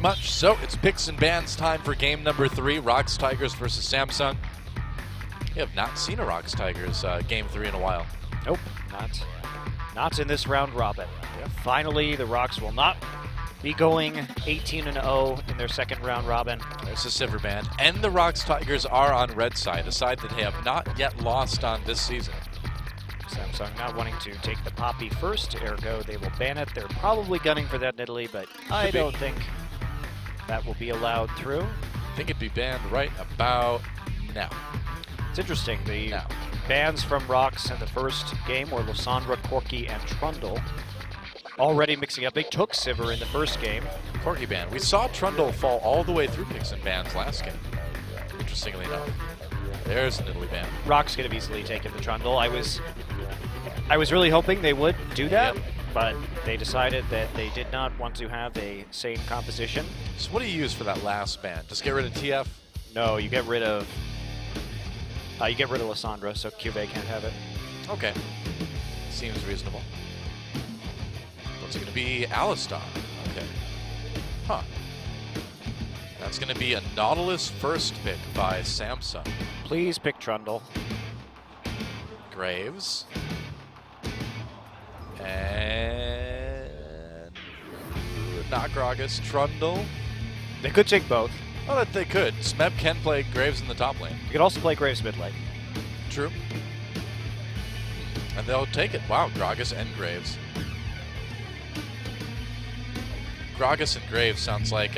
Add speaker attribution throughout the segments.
Speaker 1: much. So it's picks and bans time for game number 3, ROX Tigers versus Samsung. We have not seen a ROX Tigers game 3 in a while.
Speaker 2: Nope, not in this round robin. Yeah. Finally, the ROX will not be going 18-0 in their second round robin.
Speaker 1: There's the silver band. And the ROX Tigers are on red side, a side that they have not yet lost on this season.
Speaker 2: Samsung not wanting to take the Poppy first, ergo they will ban it. They're probably gunning for that in Italy, but I don't think that will be allowed through.
Speaker 1: I think it'd be banned right about now.
Speaker 2: It's interesting, the bans from ROX in the first game were Lysandra, Corky, and Trundle. Already mixing up. They took Sivir in the first game.
Speaker 1: Corky ban. We saw Trundle fall all the way through picks and bans last game, interestingly enough. There's an Italy ban.
Speaker 2: ROX could have easily taken the Trundle. I was really hoping they would do that, but they decided that they did not want to have a same composition.
Speaker 1: So what do you use for that last ban? Just get rid of TF?
Speaker 2: No, you get rid of Lysandra, so QV can't have it.
Speaker 1: Okay. Seems reasonable. What's it going to be? Alistar. Okay. Huh. That's going to be a Nautilus first pick by Samsung.
Speaker 2: Please pick Trundle.
Speaker 1: Graves. And not Gragas. Trundle.
Speaker 2: They could take both.
Speaker 1: Oh, that they could. Smeb can play Graves in the top lane.
Speaker 2: You could also play Graves mid lane.
Speaker 1: True. And they'll take it. Wow, Gragas and Graves. Gragas and Graves sounds like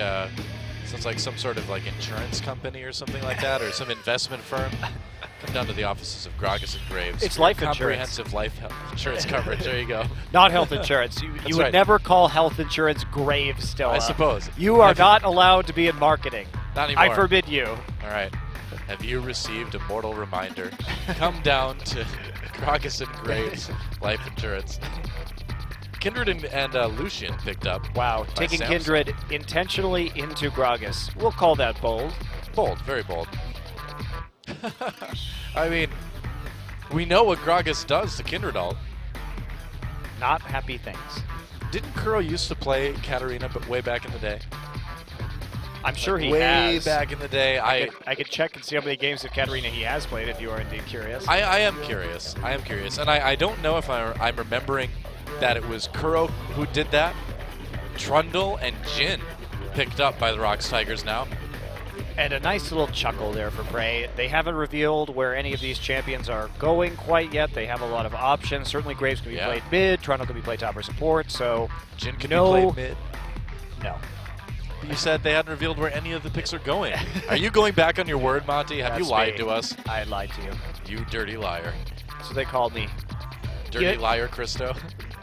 Speaker 1: some sort of like insurance company or something like that, or some investment firm. Come down to the offices of Gragas and Graves.
Speaker 2: It's life
Speaker 1: comprehensive life insurance coverage. There you go.
Speaker 2: Not health insurance. You would never call health insurance Graves still.
Speaker 1: I suppose.
Speaker 2: You are not allowed to be in marketing.
Speaker 1: Not anymore.
Speaker 2: I forbid you.
Speaker 1: All right. Have you received a mortal reminder? Come down to Gragas and Graves Life Insurance. Kindred and Lucian picked up.
Speaker 2: Wow, taking
Speaker 1: Samsung.
Speaker 2: Kindred intentionally into Gragas. We'll call that bold.
Speaker 1: Bold, very bold. I mean, we know what Gragas does to Kindred ult.
Speaker 2: Not happy things.
Speaker 1: Didn't Kuro used to play Katarina but way back in the day?
Speaker 2: I'm sure he
Speaker 1: way
Speaker 2: has.
Speaker 1: Way back in the day.
Speaker 2: I could check and see how many games of Katarina he has played if you are indeed curious.
Speaker 1: I am curious. I am curious. And I don't know if I'm remembering that it was Kuro who did that. Trundle and Jin picked up by the ROX Tigers now.
Speaker 2: And a nice little chuckle there for Prey. They haven't revealed where any of these champions are going quite yet. They have a lot of options. Certainly Graves can be played mid, Trundle can be played top or support, so
Speaker 1: Jin can be played mid.
Speaker 2: No.
Speaker 1: But you said they hadn't revealed where any of the picks are going. Are you going back on your word, Monty? Have you lied to us?
Speaker 2: I lied to you.
Speaker 1: You dirty liar.
Speaker 2: So they called me.
Speaker 1: Dirty liar, Christo.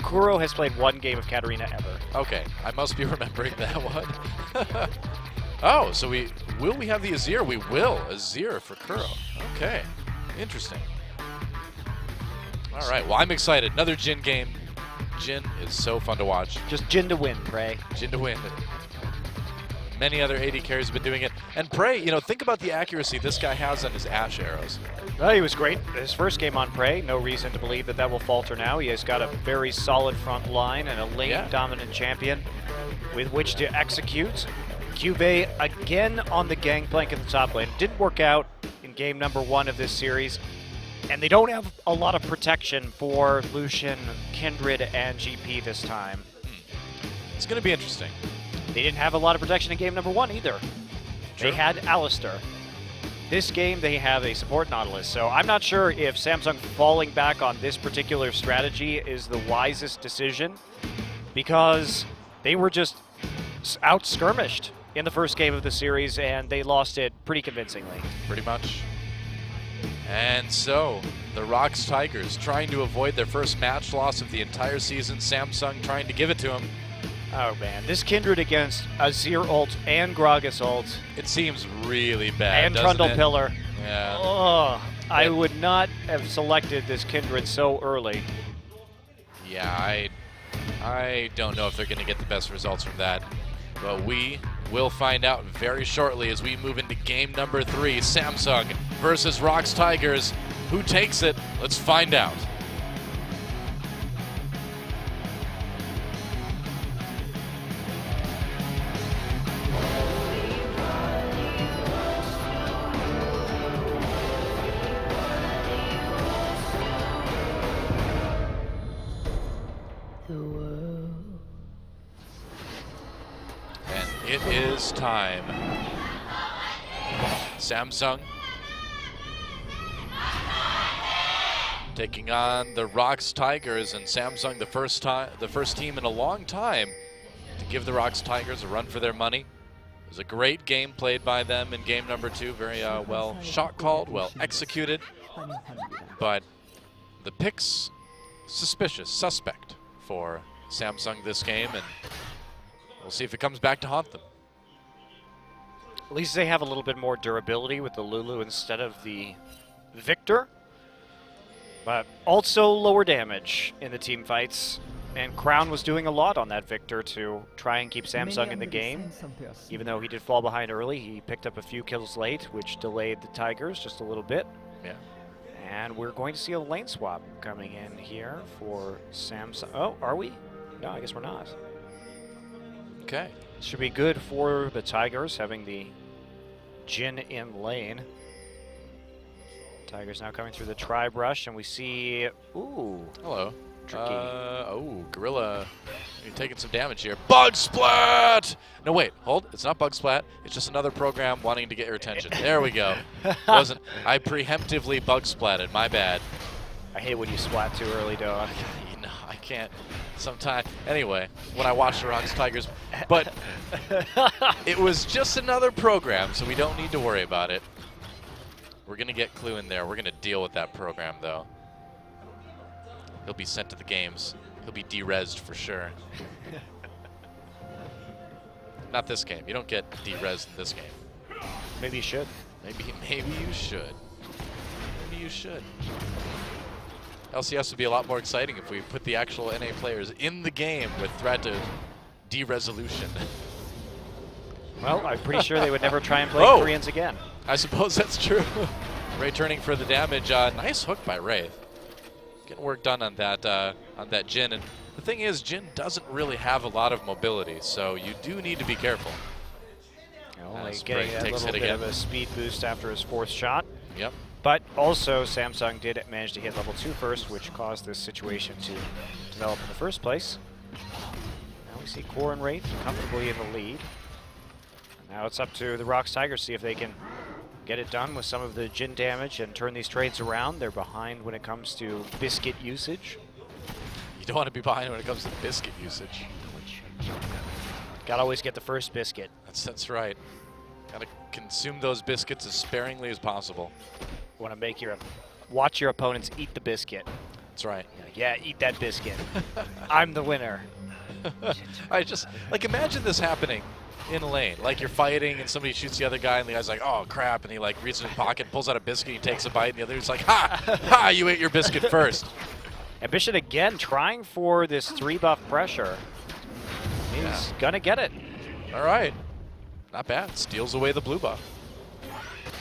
Speaker 2: Kuro has played one game of Katarina ever.
Speaker 1: Okay, I must be remembering that one. Oh, so will we have the Azir? We will. Azir for Kuro. Okay, interesting. All right, well, I'm excited. Another Jin game. Jin is so fun to watch.
Speaker 2: Just Jin to win, Prey.
Speaker 1: Jin to win. Many other AD carries have been doing it. And Prey, think about the accuracy this guy has on his Ashe arrows.
Speaker 2: Well, he was great. His first game on Prey, no reason to believe that will falter now. He has got a very solid front line and a lane-dominant champion with which to execute. QV again on the gangplank in the top lane. Didn't work out in game number 1 of this series. And they don't have a lot of protection for Lucian, Kindred, and GP this time.
Speaker 1: It's going to be interesting.
Speaker 2: They didn't have a lot of protection in game number 1 either.
Speaker 1: True.
Speaker 2: They had Alistar. This game, they have a support Nautilus, so I'm not sure if Samsung falling back on this particular strategy is the wisest decision, because they were just out-skirmished in the first game of the series, and they lost it pretty convincingly.
Speaker 1: Pretty much. And so, the ROX Tigers trying to avoid their first match loss of the entire season. Samsung trying to give it to them.
Speaker 2: Oh man, this Kindred against Azir ult and Gragas ult.
Speaker 1: It seems really bad,
Speaker 2: and Trundle Pillar.
Speaker 1: Yeah.
Speaker 2: Oh, I would not have selected this Kindred so early.
Speaker 1: Yeah, I don't know if they're going to get the best results from that. But we will find out very shortly as we move into game number 3. Samsung versus ROX Tigers. Who takes it? Let's find out. It is time. Samsung taking on the ROX Tigers, and Samsung the first team in a long time to give the ROX Tigers a run for their money. It was a great game played by them in game number 2. Very well shot called, well executed. But the picks suspect for Samsung this game, and we'll see if it comes back to haunt them.
Speaker 2: At least they have a little bit more durability with the Lulu instead of the Victor. But also lower damage in the team fights. And Crown was doing a lot on that Victor to try and keep Samsung in the game. Even though he did fall behind early, he picked up a few kills late, which delayed the Tigers just a little bit.
Speaker 1: Yeah.
Speaker 2: And we're going to see a lane swap coming in here for Samsung. Oh, are we? No, I guess we're not.
Speaker 1: Okay.
Speaker 2: Should be good for the Tigers having the Jin in lane. Tigers now coming through the tri-brush, and we see, ooh.
Speaker 1: Hello.
Speaker 2: Tricky.
Speaker 1: Oh, Gorilla, you're taking some damage here. Bug Splat! No, wait, hold. It's not Bug Splat. It's just another program wanting to get your attention. There we go. I preemptively Bug Splatted. My bad.
Speaker 2: I hate when you splat too early, dog.
Speaker 1: You know, I can't sometimes. Anyway, when I watch the ROX Tigers. But it was just another program, so we don't need to worry about it. We're going to get Clue in there. We're going to deal with that program, though. He'll be sent to the games. He'll be de-resed for sure. Not this game. You don't get de-resed in this game.
Speaker 2: Maybe you should.
Speaker 1: Maybe you should. Maybe you should. LCS would be a lot more exciting if we put the actual NA players in the game with threat of de-resolution.
Speaker 2: Well, I'm pretty sure they would never try and play Koreans again.
Speaker 1: I suppose that's true. Ray turning for the damage. Nice hook by Wraith. Getting work done on that Jin. And the thing is, Jin doesn't really have a lot of mobility, so you do need to be careful.
Speaker 2: Only getting a little bit of a speed boost after his 4th shot.
Speaker 1: Yep.
Speaker 2: But also, Samsung did manage to hit level 2 first, which caused this situation to develop in the first place. Now we see Core and Wraith comfortably in the lead. Now it's up to the ROX Tigers to see if they can get it done with some of the Jin damage and turn these trades around. They're behind when it comes to biscuit usage.
Speaker 1: You don't want to be behind when it comes to biscuit usage.
Speaker 2: Gotta always get the first biscuit.
Speaker 1: That's right. Gotta consume those biscuits as sparingly as possible.
Speaker 2: Want to make watch your opponents eat the biscuit.
Speaker 1: That's right.
Speaker 2: Yeah, eat that biscuit. I'm the winner.
Speaker 1: I just, like, imagine this happening in a lane. Like, you're fighting and somebody shoots the other guy and the guy's like, oh crap, and he like reaches in his pocket, pulls out a biscuit, he takes a bite, and the other's like, ha! Ha! You ate your biscuit first.
Speaker 2: Ambition again trying for this 3-buff pressure. He's gonna get it.
Speaker 1: All right. Not bad. Steals away the blue buff.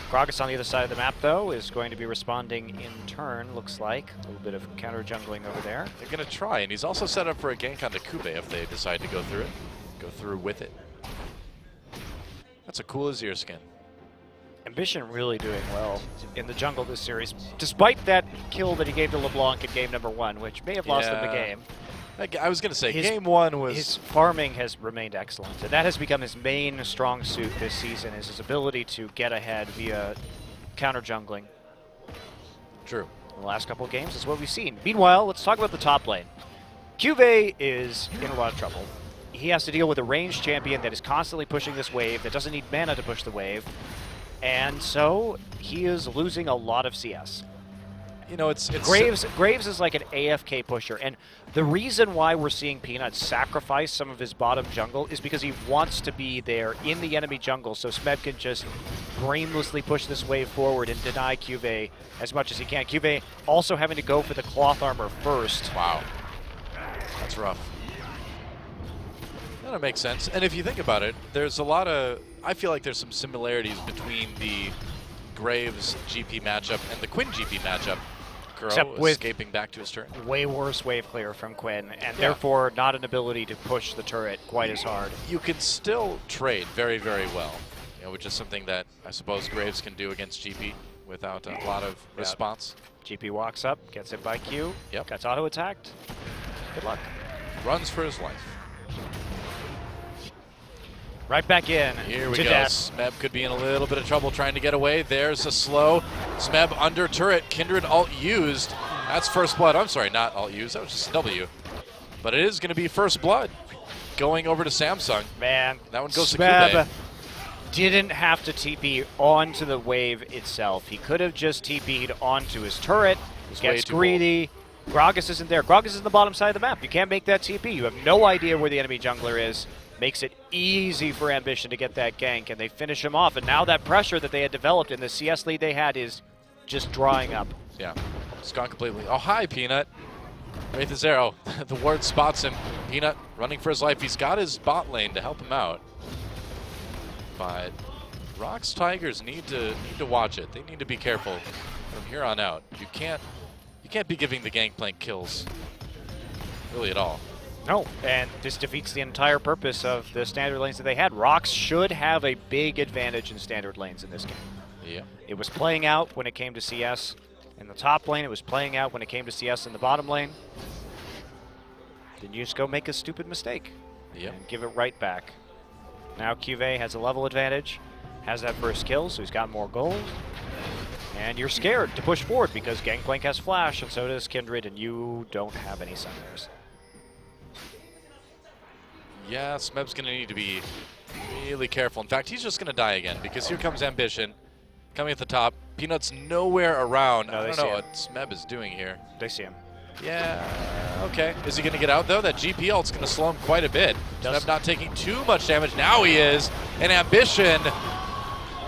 Speaker 2: Krogus on the other side of the map, though, is going to be responding in turn, looks like. A little bit of counter jungling over there.
Speaker 1: They're going to try, and he's also set up for a gank onto Kube if they decide to go through it. Go through with it. That's a cool Azir skin.
Speaker 2: Ambition really doing well in the jungle this series, despite that kill that he gave to LeBlanc in game number 1, which may have lost them the game.
Speaker 1: I was going to say, game 1 was...
Speaker 2: His farming has remained excellent, and that has become his main strong suit this season, is his ability to get ahead via counter jungling.
Speaker 1: True.
Speaker 2: In the last couple of games is what we've seen. Meanwhile, let's talk about the top lane. Cuvée is in a lot of trouble. He has to deal with a ranged champion that is constantly pushing this wave, that doesn't need mana to push the wave, and so he is losing a lot of CS.
Speaker 1: You know, it's
Speaker 2: Graves is like an AFK pusher, and the reason why we're seeing Peanut sacrifice some of his bottom jungle is because he wants to be there in the enemy jungle, so Smed can just brainlessly push this wave forward and deny Cuvée as much as he can. Cuvée also having to go for the cloth armor first.
Speaker 1: Wow. That's rough. That makes sense. And if you think about it, there's a lot of... I feel like there's some similarities between the Graves GP matchup and the Quinn GP matchup.
Speaker 2: Except with
Speaker 1: escaping back to his turret.
Speaker 2: Way worse wave clear from Quinn, and therefore not an ability to push the turret quite as hard.
Speaker 1: You can still trade very, very well, you know, which is something that I suppose Graves can do against GP without a lot of response.
Speaker 2: GP walks up, gets hit by Q, gets auto-attacked. Good luck.
Speaker 1: Runs for his life.
Speaker 2: Right back in.
Speaker 1: Here we
Speaker 2: to
Speaker 1: go.
Speaker 2: death.
Speaker 1: Smeb could be in a little bit of trouble trying to get away. There's a slow. Smeb under turret. Kindred alt used. That's first blood. I'm sorry, not alt used. That was just a W. But it is going to be first blood going over to Samsung.
Speaker 2: Man,
Speaker 1: that one goes to
Speaker 2: Smeb
Speaker 1: Kube.
Speaker 2: Didn't have to TP onto the wave itself. He could have just TP'd onto his turret. Gets greedy. Gragas isn't there. Gragas is in the bottom side of the map. You can't make that TP. You have no idea where the enemy jungler is. Makes it easy for Ambition to get that gank, and they finish him off. And now that pressure that they had developed in the CS lead they had is just drying up.
Speaker 1: Yeah, it's gone completely. Oh, hi, Peanut. Wraith is there. Oh, the ward spots him. Peanut running for his life. He's got his bot lane to help him out. But ROX Tigers need to watch it. They need to be careful from here on out. You can't be giving the Gangplank kills really at all.
Speaker 2: No, and this defeats the entire purpose of the standard lanes that they had. ROX should have a big advantage in standard lanes in this game.
Speaker 1: Yeah.
Speaker 2: It was playing out when it came to CS in the top lane. It was playing out when it came to CS in the bottom lane. Then you just go make a stupid mistake and give it right back. Now Cuvée has a level advantage, has that first kill, so he's got more gold. And you're scared to push forward because Gangplank has flash, and so does Kindred, and you don't have any sunrays.
Speaker 1: Yeah, Smeb's going to need to be really careful. In fact, he's just going to die again because here comes Ambition coming at the top. Peanut's nowhere around.
Speaker 2: No,
Speaker 1: I don't know what Smeb is doing here.
Speaker 2: They see him.
Speaker 1: Yeah, okay. Is he going to get out, though? That GP ult's going to slow him quite a bit. Smeb not taking too much damage. Now he is. And Ambition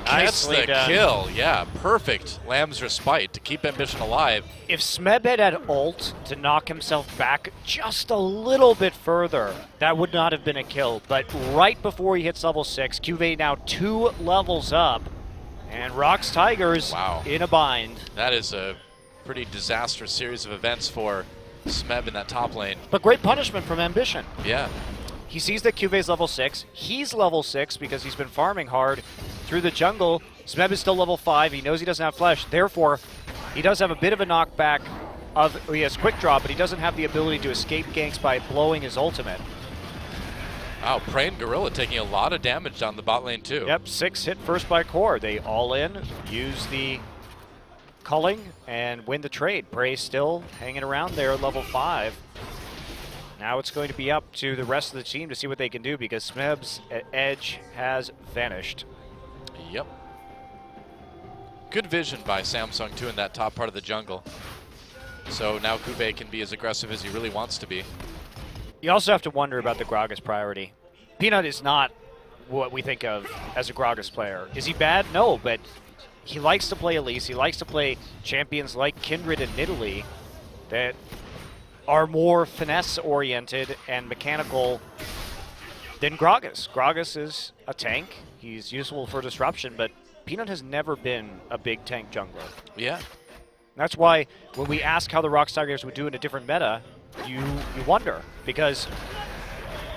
Speaker 1: gets the kill. Yeah, perfect Lamb's Respite to keep Ambition alive.
Speaker 2: If Smeb had ult to knock himself back just a little bit further, that would not have been a kill. But right before he hits level 6, Cuvée now 2 levels up. And ROX Tigers in a bind.
Speaker 1: That is a pretty disastrous series of events for Smeb in that top lane.
Speaker 2: But great punishment from Ambition.
Speaker 1: Yeah.
Speaker 2: He sees that Cuvé's level 6. He's level 6 because he's been farming hard through the jungle. Smeb is still level 5. He knows he doesn't have flash. Therefore, he does have a bit of a knockback. He has quick draw, but he doesn't have the ability to escape ganks by blowing his ultimate.
Speaker 1: Wow, Prey and Gorilla taking a lot of damage down the bot lane too.
Speaker 2: Yep, 6 hit first by Core. They all in, use the culling, and win the trade. Prey still hanging around there at level 5. Now it's going to be up to the rest of the team to see what they can do because Smeb's edge has vanished.
Speaker 1: Yep. Good vision by Samsung too in that top part of the jungle. So now Cuvée can be as aggressive as he really wants to be.
Speaker 2: You also have to wonder about the Gragas priority. Peanut is not what we think of as a Gragas player. Is he bad? No, but he likes to play Elise. He likes to play champions like Kindred and Nidalee that are more finesse-oriented and mechanical than Gragas. Gragas is a tank. He's useful for disruption, but Peanut has never been a big tank jungler.
Speaker 1: Yeah.
Speaker 2: That's why when we ask how the ROX Tigers would do in a different meta, you wonder, because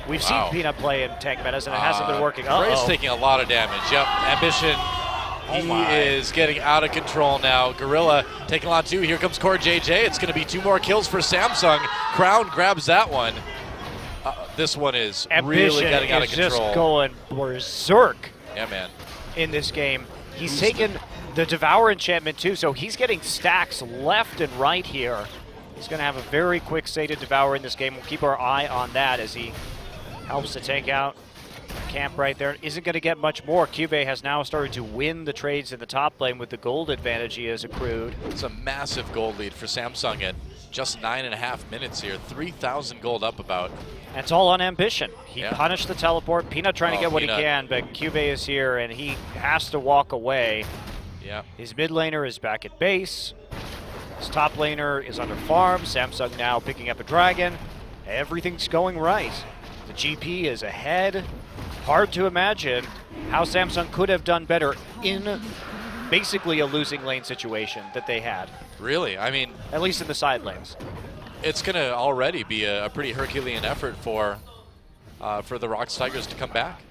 Speaker 2: we've seen Peanut play in tank metas and it hasn't been working.
Speaker 1: Prey's taking a lot of damage. Yep, Ambition. He is getting out of control now. Gorilla taking a lot too. Here comes Core JJ. It's going to be 2 more kills for Samsung. Crown grabs that one. This one is really getting out of control.
Speaker 2: Just going berserk.
Speaker 1: Yeah, man.
Speaker 2: In this game. He's taken the Devour enchantment too, so he's getting stacks left and right here. He's going to have a very quick sated Devour in this game. We'll keep our eye on that as he helps to take out camp right there. Isn't going to get much more. Cuvée has now started to win the trades in the top lane with the gold advantage he has accrued.
Speaker 1: It's a massive gold lead for Samsung at just 9.5 minutes here. 3,000 gold up about.
Speaker 2: And it's all on Ambition. He punished the teleport. Peanut trying to get what he can, but Cuvée is here and he has to walk away.
Speaker 1: Yeah.
Speaker 2: His mid laner is back at base. His top laner is under farm. Samsung now picking up a dragon. Everything's going right. The GP is ahead. Hard to imagine how Samsung could have done better in basically a losing lane situation that they had.
Speaker 1: Really? I mean,
Speaker 2: at least in the side lanes.
Speaker 1: It's going to already be a pretty Herculean effort for the ROX Tigers to come back.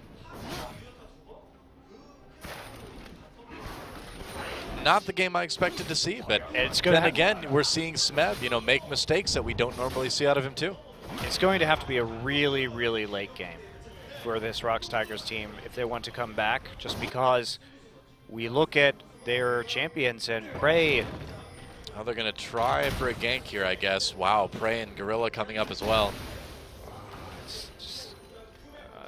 Speaker 1: Not the game I expected to see, but then again, we're seeing Smeb, make mistakes that we don't normally see out of him too.
Speaker 2: It's going to have to be a really, really late game for this ROX Tigers team if they want to come back, just because we look at their champions and Prey.
Speaker 1: Oh, they're going to try for a gank here, I guess. Wow, Prey and Gorilla coming up as well.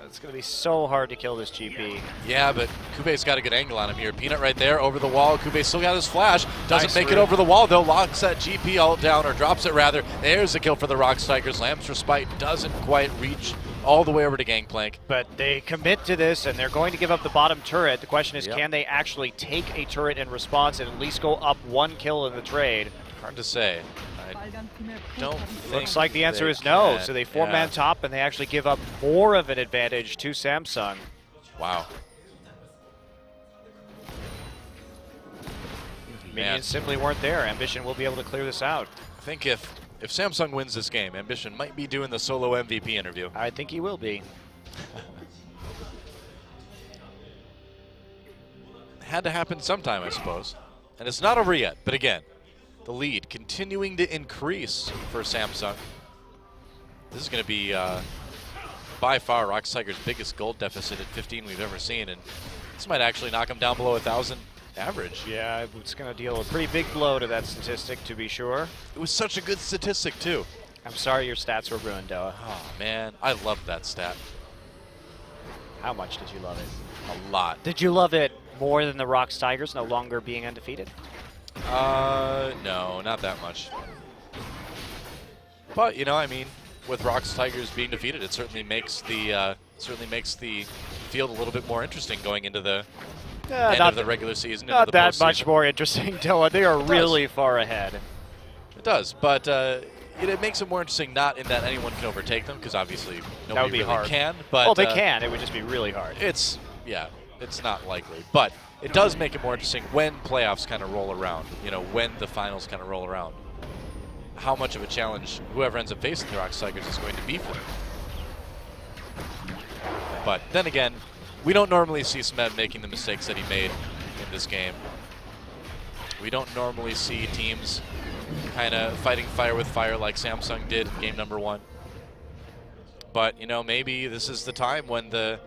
Speaker 2: It's going to be so hard to kill this GP.
Speaker 1: Yeah, but Kube's got a good angle on him here. Peanut right there over the wall. Kube still got his flash. Doesn't
Speaker 2: Nice
Speaker 1: make
Speaker 2: route.
Speaker 1: it over the wall, though. Locks that GP all down, or drops it rather. There's a kill for the ROX Tigers. Lamb's Respite doesn't quite reach all the way over to Gangplank.
Speaker 2: But they commit to this, and they're going to give up the bottom turret. The question is,
Speaker 1: Yep.
Speaker 2: can they actually take a turret in response and at least go up 1 kill in the trade?
Speaker 1: Hard to say. I don't think
Speaker 2: Looks like the answer
Speaker 1: they
Speaker 2: is no.
Speaker 1: can.
Speaker 2: So they 4-man top, and they actually give up more of an advantage to Samsung.
Speaker 1: Wow.
Speaker 2: Minions simply weren't there. Ambition will be able to clear this out.
Speaker 1: I think if Samsung wins this game, Ambition might be doing the solo MVP interview.
Speaker 2: I think he will be.
Speaker 1: Had to happen sometime, I suppose. And it's not over yet, but again, the lead continuing to increase for Samsung. This is going to be by far ROX Tigers' biggest gold deficit at 15 we've ever seen, and this might actually knock them down below 1,000 average.
Speaker 2: Yeah, it's going to deal a pretty big blow to that statistic, to be sure.
Speaker 1: It was such a good statistic, too.
Speaker 2: I'm sorry your stats were ruined, Doa.
Speaker 1: Oh, man, I loved that stat.
Speaker 2: How much did you love it?
Speaker 1: A lot.
Speaker 2: Did you love it more than the ROX Tigers no longer being undefeated?
Speaker 1: No, not that much. But, you know, I mean, with ROX Tigers being defeated, it certainly makes the field a little bit more interesting going into the end of the regular season.
Speaker 2: Not
Speaker 1: into the
Speaker 2: that
Speaker 1: postseason.
Speaker 2: much more interesting, Doa. They are really far ahead.
Speaker 1: It does, but it makes it more interesting not in that anyone can overtake them, because obviously
Speaker 2: That would
Speaker 1: nobody
Speaker 2: be
Speaker 1: really
Speaker 2: hard.
Speaker 1: can. But
Speaker 2: Well, they can. It would just be really hard.
Speaker 1: It's not likely. But it does make it more interesting when playoffs kind of roll around, you know, when the finals kind of roll around. How much of a challenge whoever ends up facing the ROX Tigers is going to be for them. But then again, we don't normally see Smed making the mistakes that he made in this game. We don't normally see teams kind of fighting fire with fire like Samsung did in game number 1. But, you know, maybe this is the time when the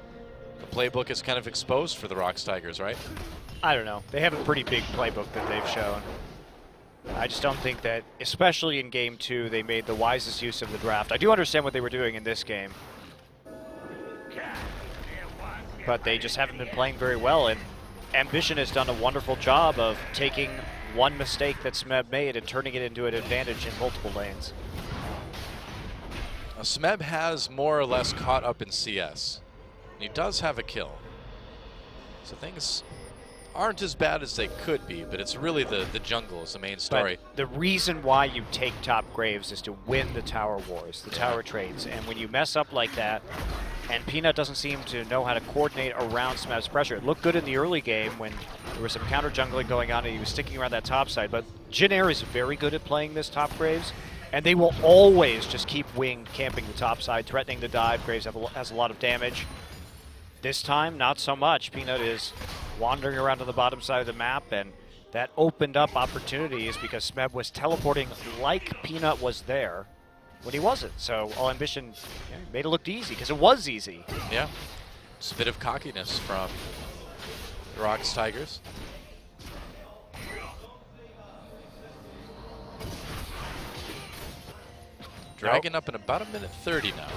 Speaker 1: playbook is kind of exposed for the ROX Tigers, right?
Speaker 2: I don't know. They have a pretty big playbook that they've shown. I just don't think that, especially in Game 2, they made the wisest use of the draft. I do understand what they were doing in this game, but they just haven't been playing very well, and Ambition has done a wonderful job of taking one mistake that Smeb made and turning it into an advantage in multiple lanes.
Speaker 1: Smeb has more or less caught up in CS. And he does have a kill. So things aren't as bad as they could be, but it's really the jungle is the main story.
Speaker 2: But the reason why you take top graves is to win the tower wars, the tower trades. And when you mess up like that, and Peanut doesn't seem to know how to coordinate around Smeb's pressure. It looked good in the early game when there was some counter jungling going on and he was sticking around that top side, but Jin Air is very good at playing this top Graves, and they will always just keep winged camping the top side, threatening to dive. Graves has a lot of damage. This time, not so much. Peanut is wandering around to the bottom side of the map, and that opened up opportunities because Smeb was teleporting like Peanut was there when he wasn't. So All Ambition made it look easy because it was easy.
Speaker 1: Yeah, just a bit of cockiness from the ROX Tigers. Dragging up in about 1:30 now.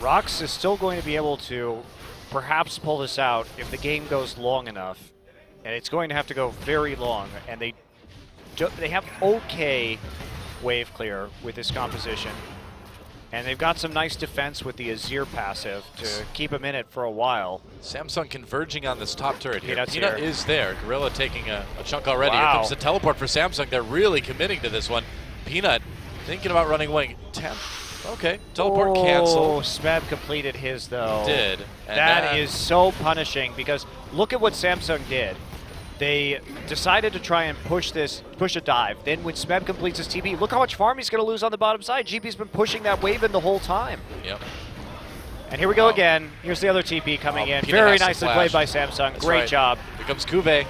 Speaker 2: ROX is still going to be able to perhaps pull this out if the game goes long enough, and it's going to have to go very long, and they have okay wave clear with this composition, and they've got some nice defense with the Azir passive to keep them in it for a while.
Speaker 1: Samsung converging on this top turret here.
Speaker 2: Peanut's
Speaker 1: Peanut
Speaker 2: here.
Speaker 1: is there. Gorilla taking a chunk already.
Speaker 2: Wow.
Speaker 1: Here comes the teleport for Samsung. They're really committing to this one. Peanut thinking about running away. Okay, teleport canceled.
Speaker 2: Smeb completed his though.
Speaker 1: Did. And
Speaker 2: That is so punishing because look at what Samsung did. They decided to try and push a dive. Then when Smeb completes his TP, look how much farm he's going to lose on the bottom side. GP's been pushing that wave in the whole time.
Speaker 1: Yep.
Speaker 2: And here we go again. Here's the other TP coming in.
Speaker 1: Peanut
Speaker 2: Very
Speaker 1: has to
Speaker 2: nicely
Speaker 1: flash.
Speaker 2: played by Samsung.
Speaker 1: That's
Speaker 2: Great
Speaker 1: right.
Speaker 2: job.
Speaker 1: Here comes Kube.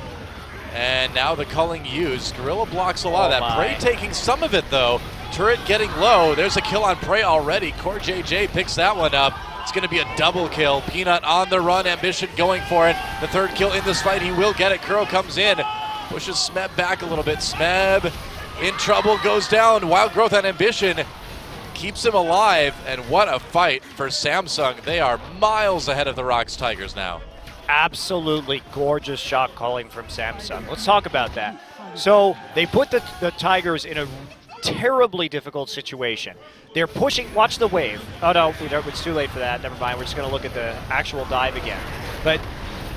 Speaker 1: And now the culling used. Gorilla blocks a lot of that.
Speaker 2: my.
Speaker 1: Prey taking some of it, though. Turret getting low. There's a kill on Prey already. Core JJ picks that one up. It's going to be a double kill. Peanut on the run, Ambition going for it. The third kill in this fight, he will get it. Kuro comes in, pushes Smeb back a little bit. Smeb in trouble, goes down. Wild Growth on Ambition keeps him alive, and what a fight for Samsung. They are miles ahead of the ROX Tigers now.
Speaker 2: Absolutely gorgeous shot calling from Samsung. Let's talk about that. So they put the Tigers in a terribly difficult situation. They're pushing, watch the wave. Oh no, it's too late for that, never mind. We're just gonna look at the actual dive again. But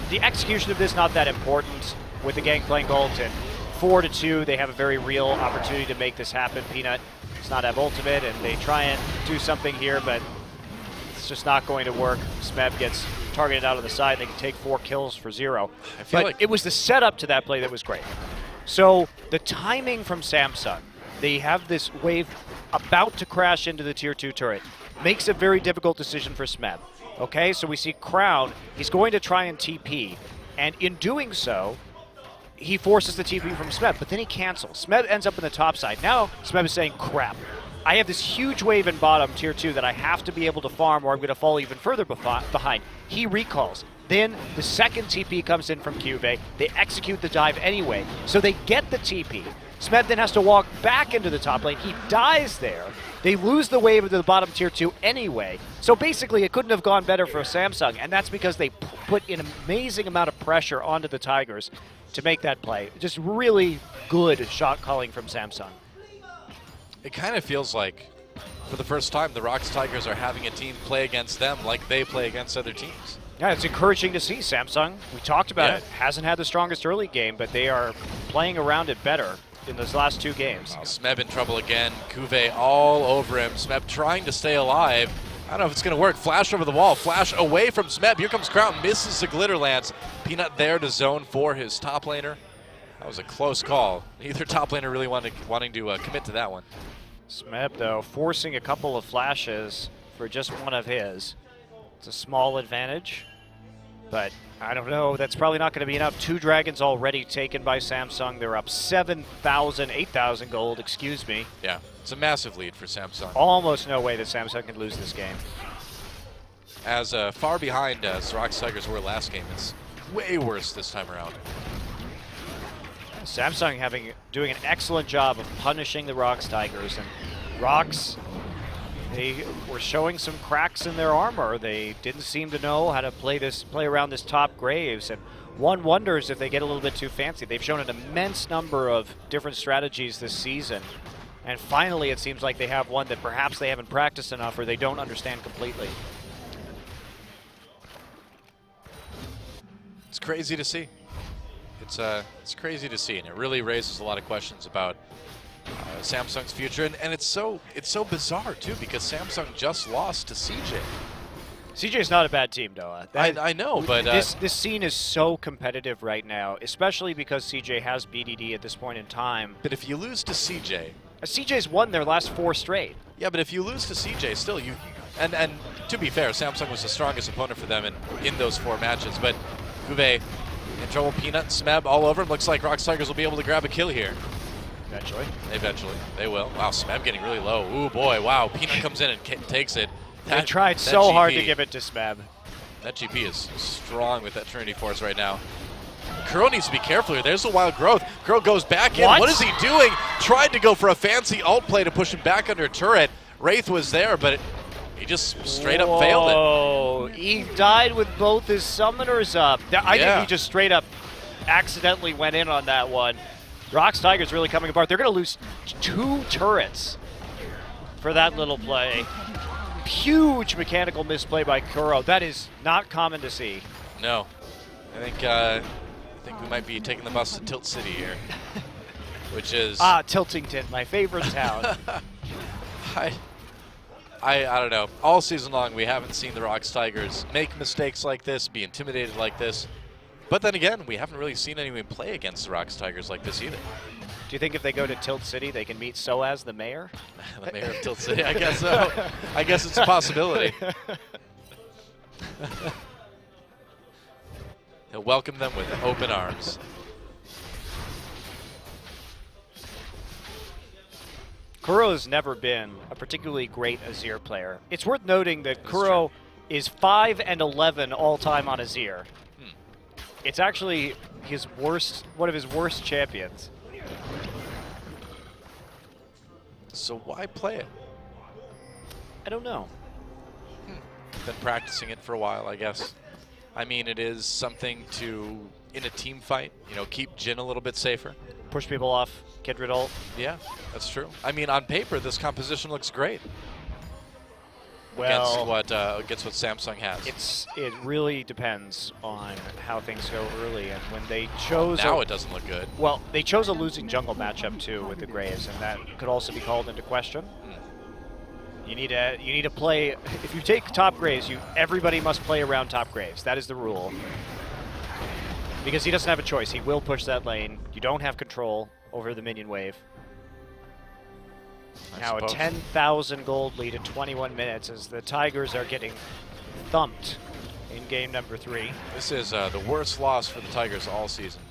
Speaker 2: the execution of this not that important with the Gangplank ult, and 4-2, they have a very real opportunity to make this happen. Peanut does not have ultimate, and they try and do something here, but it's just not going to work. Smeb gets targeted out of the side. They can take 4 kills for 0. But like it was the setup to that play that was great. So the timing from Samsung, they have this wave about to crash into the tier 2 turret. Makes a very difficult decision for Smeb. Okay, so we see Crown, he's going to try and TP, and in doing so, he forces the TP from Smeb, but then he cancels. Smeb ends up in the top side. Now Smeb is saying, crap, I have this huge wave in bottom tier 2 that I have to be able to farm or I'm going to fall even further behind. He recalls. Then the second TP comes in from Cuvée. They execute the dive anyway, so they get the TP. Smeb then has to walk back into the top lane. He dies there. They lose the wave into the bottom tier 2 anyway. So basically it couldn't have gone better for Samsung, and that's because they put an amazing amount of pressure onto the Tigers to make that play. Just really good shot calling from Samsung.
Speaker 1: It kind of feels like, for the first time, the ROX Tigers are having a team play against them like they play against other teams.
Speaker 2: Yeah, it's encouraging to see. Samsung, we talked about it, hasn't had the strongest early game, but they are playing around it better in those last 2 games.
Speaker 1: Oh, Smeb in trouble again. Cuvée all over him. Smeb trying to stay alive. I don't know if it's going to work. Flash over the wall. Flash away from Smeb. Here comes Crown. Misses the glitter lance. Peanut there to zone for his top laner. That was a close call. Neither top laner really wanting to commit to that one.
Speaker 2: Smeb, though, forcing a couple of flashes for just one of his. It's a small advantage, but I don't know. That's probably not going to be enough. 2 dragons already taken by Samsung. They're up 7,000, 8,000 gold, excuse me.
Speaker 1: Yeah, it's a massive lead for Samsung.
Speaker 2: Almost no way that Samsung can lose this game.
Speaker 1: As far behind as ROX Tigers were last game, it's way worse this time around.
Speaker 2: Samsung doing an excellent job of punishing the ROX Tigers, and ROX, they were showing some cracks in their armor. They didn't seem to know how to play around this top Graves, and one wonders if they get a little bit too fancy. They've shown an immense number of different strategies this season, and finally it seems like they have one that perhaps they haven't practiced enough or they don't understand completely.
Speaker 1: It's crazy to see. It's crazy to see, and it really raises a lot of questions about Samsung's future, and it's so bizarre too, because Samsung just lost to CJ.
Speaker 2: CJ's not a bad team, though.
Speaker 1: I know, but
Speaker 2: this scene is so competitive right now, especially because CJ has BDD at this point in time.
Speaker 1: But if you lose to CJ,
Speaker 2: CJ's won their last 4 straight.
Speaker 1: Yeah, but if you lose to CJ, still and to be fair, Samsung was the strongest opponent for them in those 4 matches. But Cuvée in trouble. Peanut, Smeb all over him. Looks like ROX Tigers will be able to grab a kill here. Eventually, they will. Wow, Smeb getting really low. Ooh, boy, wow. Peanut comes in and takes it.
Speaker 2: They tried so hard to give it to Smeb.
Speaker 1: That GP is strong with that Trinity Force right now. Kuro needs to be careful here. There's the Wild Growth. Kuro goes back in. What is he doing? Tried to go for a fancy ult play to push him back under a turret. Wraith was there, but he just straight up failed it.
Speaker 2: Oh, he died with both his summoners up. I think he just straight up accidentally went in on that one. ROX Tigers really coming apart. They're going to lose 2 turrets for that little play. Huge mechanical misplay by Kuro. That is not common to see.
Speaker 1: No. I think we might be taking the bus to Tilt City here, which is...
Speaker 2: Tiltington, my favorite town.
Speaker 1: I don't know. All season long, we haven't seen the ROX Tigers make mistakes like this, be intimidated like this. But then again, we haven't really seen anyone play against the ROX Tigers like this either.
Speaker 2: Do you think if they go to Tilt City, they can meet Soaz, the mayor?
Speaker 1: The mayor of Tilt City, I guess so. I guess it's a possibility. He'll welcome them with open arms.
Speaker 2: Kuro's never been a particularly great Azir player. It's worth noting that Kuro is 5-11 all-time on Azir. It's actually his worst, one of his worst champions.
Speaker 1: So why play it?
Speaker 2: I don't know.
Speaker 1: Been practicing it for a while, I guess. I mean, it is something to, in a team fight, you know, keep Jhin a little bit safer.
Speaker 2: Push people off, Kindred ult.
Speaker 1: Yeah, that's true. I mean, on paper, this composition looks great.
Speaker 2: Well,
Speaker 1: against what Samsung has.
Speaker 2: It really depends on how things go early, and when they chose
Speaker 1: now it doesn't look good.
Speaker 2: Well, they chose a losing jungle matchup too with the Graves, and that could also be called into question. You need to play. If you take top Graves, everybody must play around top Graves. That is the rule. Because he doesn't have a choice. He will push that lane. You don't have control over the minion wave. Now a 10,000 gold lead in 21 minutes as the Tigers are getting thumped in game number 3.
Speaker 1: This is the worst loss for the Tigers all season.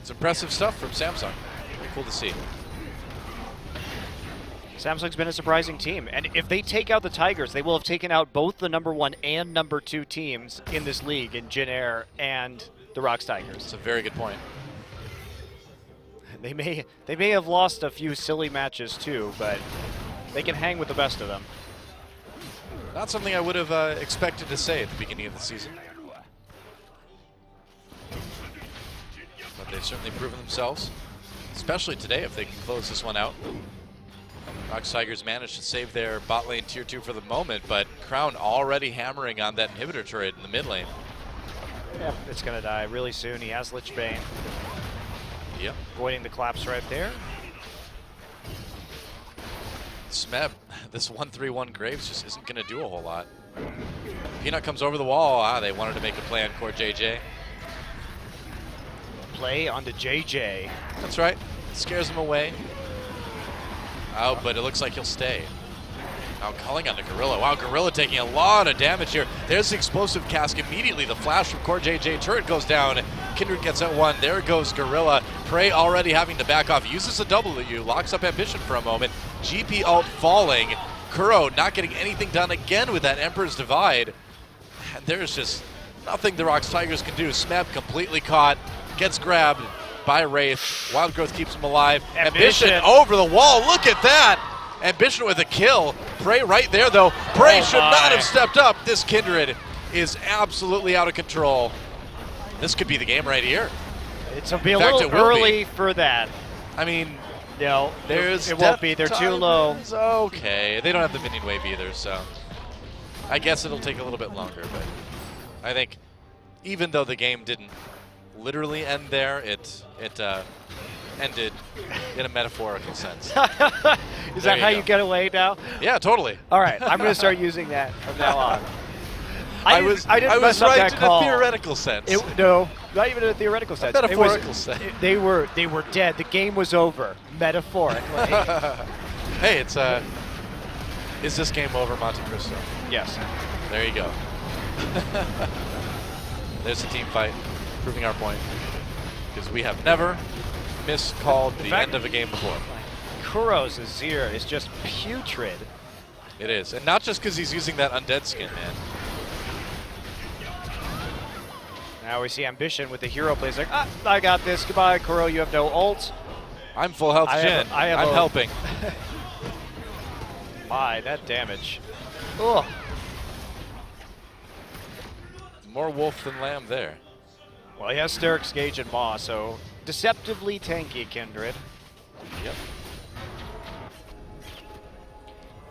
Speaker 1: It's impressive stuff from Samsung. Very cool to see.
Speaker 2: Samsung's been a surprising team, and if they take out the Tigers, they will have taken out both the #1 and #2 teams in this league in Jin Air and the ROX Tigers.
Speaker 1: That's a very good point.
Speaker 2: They may have lost a few silly matches too, but they can hang with the best of them.
Speaker 1: Not something I would have expected to say at the beginning of the season. But they've certainly proven themselves, especially today if they can close this one out. ROX Tigers managed to save their bot lane tier 2 for the moment, but Crown already hammering on that inhibitor turret in the mid lane.
Speaker 2: Yeah, it's going to die really soon. He has Lich Bane.
Speaker 1: Yep.
Speaker 2: Avoiding the collapse right there.
Speaker 1: Smeb, this 1-3-1 Graves just isn't going to do a whole lot. Peanut comes over the wall. They wanted to make a play on core JJ.
Speaker 2: Play onto JJ.
Speaker 1: That's right. Scares him away. Out, but it looks like he'll stay. Now calling on the Gorilla. Wow, Gorilla taking a lot of damage here. There's the explosive cask immediately. The flash from core JJ. Turret goes down. Kindred gets out one. There goes Gorilla. Prey already having to back off. Uses a W. Locks up Ambition for a moment. GP ult falling. Kuro not getting anything done again with that Emperor's Divide. And there's just nothing the ROX Tigers can do. Smeb completely caught. Gets grabbed by Wraith. Wild Growth keeps him alive. Ambition over the wall. Look at that. Ambition with a kill. Prey right there, though. Prey should not have stepped up. This Kindred is absolutely out of control. This could be the game right here.
Speaker 2: It's a little early for that.
Speaker 1: I mean,
Speaker 2: no, it won't be. They're too low.
Speaker 1: Okay, they don't have the minion wave either, so I guess it'll take a little bit longer. But I think even though the game didn't literally end there, it ended in a metaphorical sense.
Speaker 2: Is that how you get away now?
Speaker 1: Yeah, totally.
Speaker 2: All right, I'm going to start using that from now on. I didn't
Speaker 1: was
Speaker 2: mess up
Speaker 1: right
Speaker 2: that call.
Speaker 1: In a theoretical sense.
Speaker 2: No, not even in a theoretical sense.
Speaker 1: Metaphorical sense.
Speaker 2: They were dead. The game was over, metaphorically.
Speaker 1: Hey, it's is this game over, Monte Cristo?
Speaker 2: Yes.
Speaker 1: There you go. There's the team fight, proving our point, because we have never miscalled the end of a game before.
Speaker 2: Kuro's Azir is just putrid.
Speaker 1: It is, and not just because he's using that undead skin, man.
Speaker 2: Now we see Ambition with the hero plays like, I got this. Goodbye, Kuro. You have no ult.
Speaker 1: I'm full health, Jhin. I'm helping.
Speaker 2: My, that damage. Ugh.
Speaker 1: More wolf than lamb there.
Speaker 2: Well, he has Sterix, Gage, and Maw, so deceptively tanky, Kindred.
Speaker 1: Yep.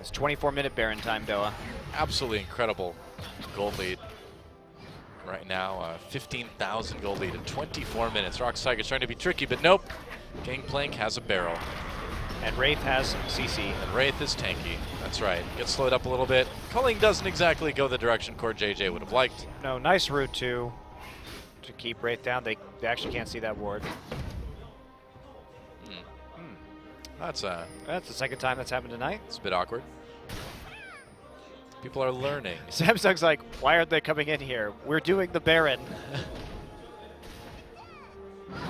Speaker 2: It's 24-minute Baron time, Doa.
Speaker 1: Absolutely incredible gold lead. Right now, 15,000 gold lead in 24 minutes. ROX Tigers trying to be tricky, but nope. Gangplank has a barrel.
Speaker 2: And Wraith has CC.
Speaker 1: And Wraith is tanky. That's right. Gets slowed up a little bit. Culling doesn't exactly go the direction core JJ would have liked.
Speaker 2: No, nice route too to keep Wraith down. They actually can't see that ward.
Speaker 1: That's
Speaker 2: the second time that's happened tonight.
Speaker 1: It's a bit awkward. People are learning.
Speaker 2: Samsung's like, why aren't they coming in here? We're doing the Baron.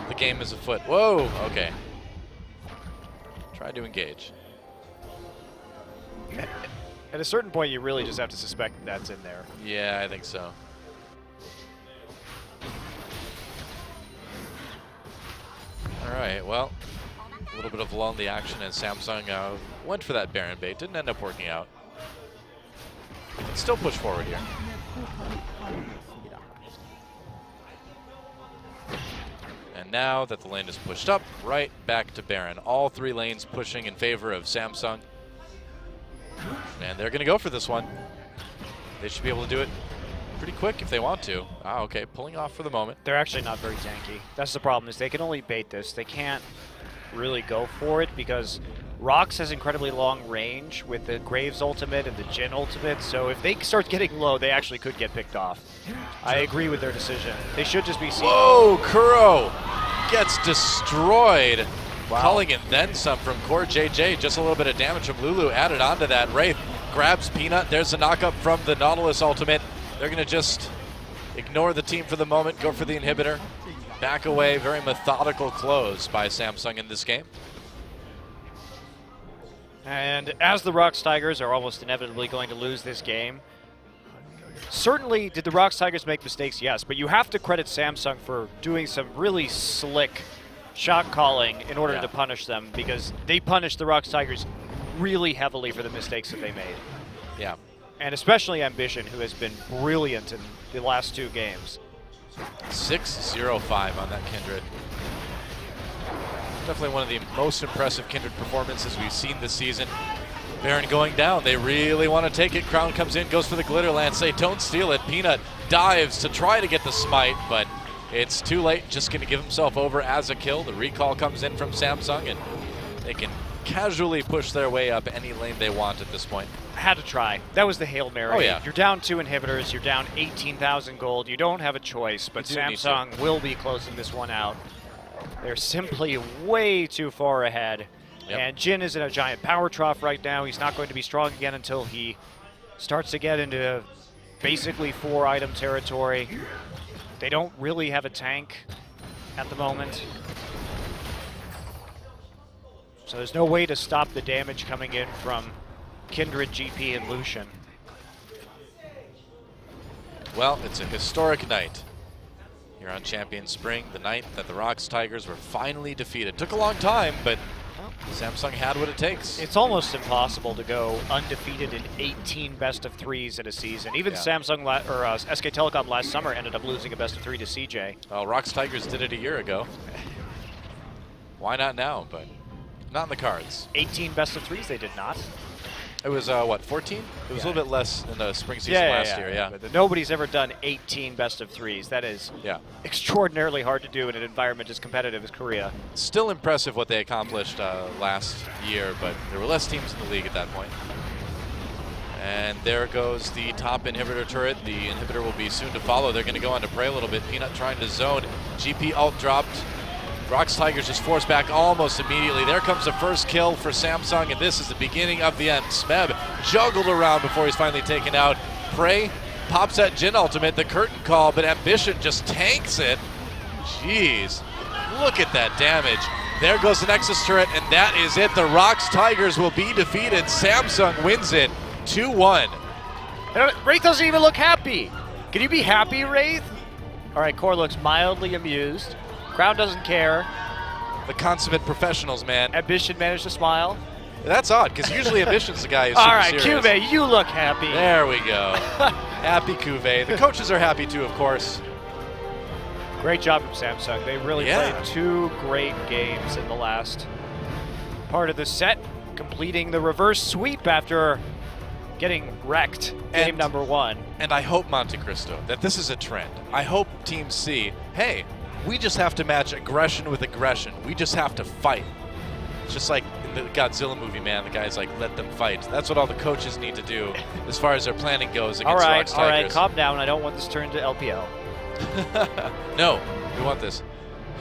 Speaker 1: The game is afoot. Whoa, okay. Try to engage.
Speaker 2: At a certain point, you really just have to suspect that's in there.
Speaker 1: Yeah, I think so. All right, well, a little bit of lull in the action, and Samsung went for that Baron bait. Didn't end up working out. Can still push forward here. And now that the lane is pushed up, right back to Baron. All three lanes pushing in favor of Samsung. And they're going to go for this one. They should be able to do it pretty quick if they want to. Ah, okay, pulling off for the moment.
Speaker 2: They're actually not very tanky. That's the problem, is they can only bait this. They can't really go for it because ROX has incredibly long range with the Graves ultimate and the Jhin ultimate, so if they start getting low, they actually could get picked off. I agree with their decision. They should just be seen.
Speaker 1: Whoa, Kuro gets destroyed.
Speaker 2: Wow.
Speaker 1: Calling it then some from Core JJ. Just a little bit of damage from Lulu added onto that. Wraith grabs Peanut. There's a knockup from the Nautilus ultimate. They're going to just ignore the team for the moment, go for the inhibitor. Back away, very methodical close by Samsung in this game.
Speaker 2: And as the ROX Tigers are almost inevitably going to lose this game, certainly did the ROX Tigers make mistakes? Yes, but you have to credit Samsung for doing some really slick shot calling in order to punish them, because they punished the ROX Tigers really heavily for the mistakes that they made.
Speaker 1: Yeah.
Speaker 2: And especially Ambition, who has been brilliant in the last two games.
Speaker 1: 6-0-5 on that Kindred. Definitely one of the most impressive Kindred performances we've seen this season. Baron going down. They really want to take it. Crown comes in, goes for the glitter lance. They don't steal it. Peanut dives to try to get the smite, but it's too late. Just going to give himself over as a kill. The recall comes in from Samsung, and they can casually push their way up any lane they want at this point.
Speaker 2: Had to try. That was the Hail Mary.
Speaker 1: Oh, yeah.
Speaker 2: You're down 2 inhibitors. You're down 18,000 gold. You don't have a choice, but Samsung will be closing this one out. They're simply way too far ahead.
Speaker 1: Yep.
Speaker 2: And Jhin is in a giant power trough right now. He's not going to be strong again until he starts to get into basically 4-item territory. They don't really have a tank at the moment. So there's no way to stop the damage coming in from Kindred, GP, and Lucian.
Speaker 1: Well, it's a historic night here on Champion Spring, the night that the ROX Tigers were finally defeated. Took a long time, but Samsung had what it takes.
Speaker 2: It's almost impossible to go undefeated in 18 best-of-3s in a season. Even Samsung SK Telecom last summer ended up losing a best-of-3 to CJ.
Speaker 1: Well, ROX Tigers did it a year ago. Why not now? But not in the cards.
Speaker 2: 18 best-of-3s they did not.
Speaker 1: It was, what, 14? It was a little bit less in the spring season last year, yeah.
Speaker 2: But nobody's ever done 18 best-of-3s. That is extraordinarily hard to do in an environment as competitive as Korea.
Speaker 1: Still impressive what they accomplished last year, but there were less teams in the league at that point. And there goes the top inhibitor turret. The inhibitor will be soon to follow. They're going to go on to Prey a little bit. Peanut trying to zone. GP ult dropped. ROX Tigers just forced back almost immediately. There comes the first kill for Samsung, and this is the beginning of the end. Smeb juggled around before he's finally taken out. Prey pops that Jhin ultimate, the curtain call, but Ambition just tanks it. Jeez, look at that damage. There goes the Nexus turret, and that is it. The ROX Tigers will be defeated. Samsung wins it 2-1.
Speaker 2: Wraith doesn't even look happy. Can you be happy, Wraith? All right, Core looks mildly amused. Crowd doesn't care.
Speaker 1: The consummate professionals, man.
Speaker 2: Ambition managed to smile.
Speaker 1: That's odd, because usually Ambition's the guy who's
Speaker 2: All
Speaker 1: super
Speaker 2: right,
Speaker 1: serious.
Speaker 2: Cuvée, you look happy.
Speaker 1: There we go. Happy Cuvée. The coaches are happy too, of course.
Speaker 2: Great job from Samsung. They really played 2 great games in the last part of the set, completing the reverse sweep after getting wrecked game number 1.
Speaker 1: And I hope, Monte Cristo, that this is a trend. I hope teams see, hey, we just have to match aggression with aggression. We just have to fight. It's just like in the Godzilla movie, man. The guy's like, let them fight. That's what all the coaches need to do as far as their planning goes against ROX Tigers.
Speaker 2: All right, calm down. I don't want this turned to LPL.
Speaker 1: No, we want this.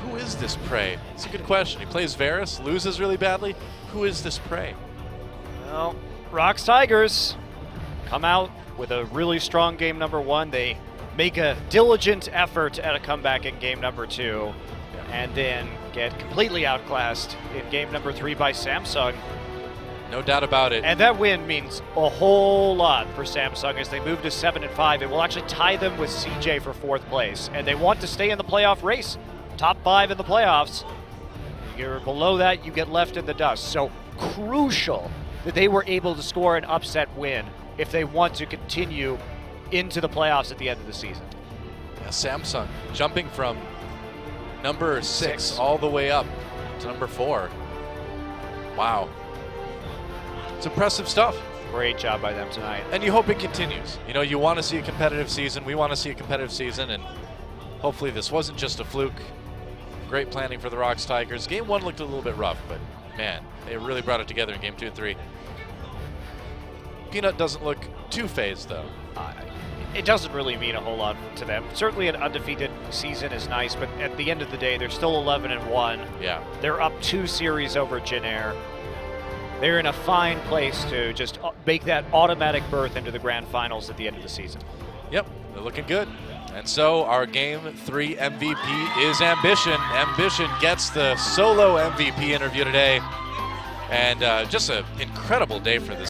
Speaker 1: Who is this Prey? It's a good question. He plays Varus, loses really badly. Who is this Prey?
Speaker 2: Well, ROX Tigers come out with a really strong game number 1. They make a diligent effort at a comeback in game number 2, and then get completely outclassed in game number 3 by Samsung.
Speaker 1: No doubt about it.
Speaker 2: And that win means a whole lot for Samsung as they move to 7-5. It will actually tie them with CJ for 4th place, and they want to stay in the playoff race. Top 5 in the playoffs. You're below that, you get left in the dust. So crucial that they were able to score an upset win if they want to continue into the playoffs at the end of the season.
Speaker 1: Yeah, Samsung jumping from number 6 all the way up to number 4. Wow. It's impressive stuff.
Speaker 2: Great job by them tonight.
Speaker 1: And you hope it continues. You know, you want to see a competitive season. We want to see a competitive season, and hopefully this wasn't just a fluke. Great planning for the ROX Tigers. Game 1 looked a little bit rough, but man, they really brought it together in Game 2 and 3. Peanut doesn't look too phased, though.
Speaker 2: It doesn't really mean a whole lot to them. Certainly an undefeated season is nice, but at the end of the day, they're still 11-1.
Speaker 1: Yeah.
Speaker 2: They're up 2 series over Jin Air. They're in a fine place to just make that automatic berth into the grand finals at the end of the season.
Speaker 1: Yep, they're looking good. And so our Game 3 MVP is Ambition. Ambition gets the solo MVP interview today. And just an incredible day for this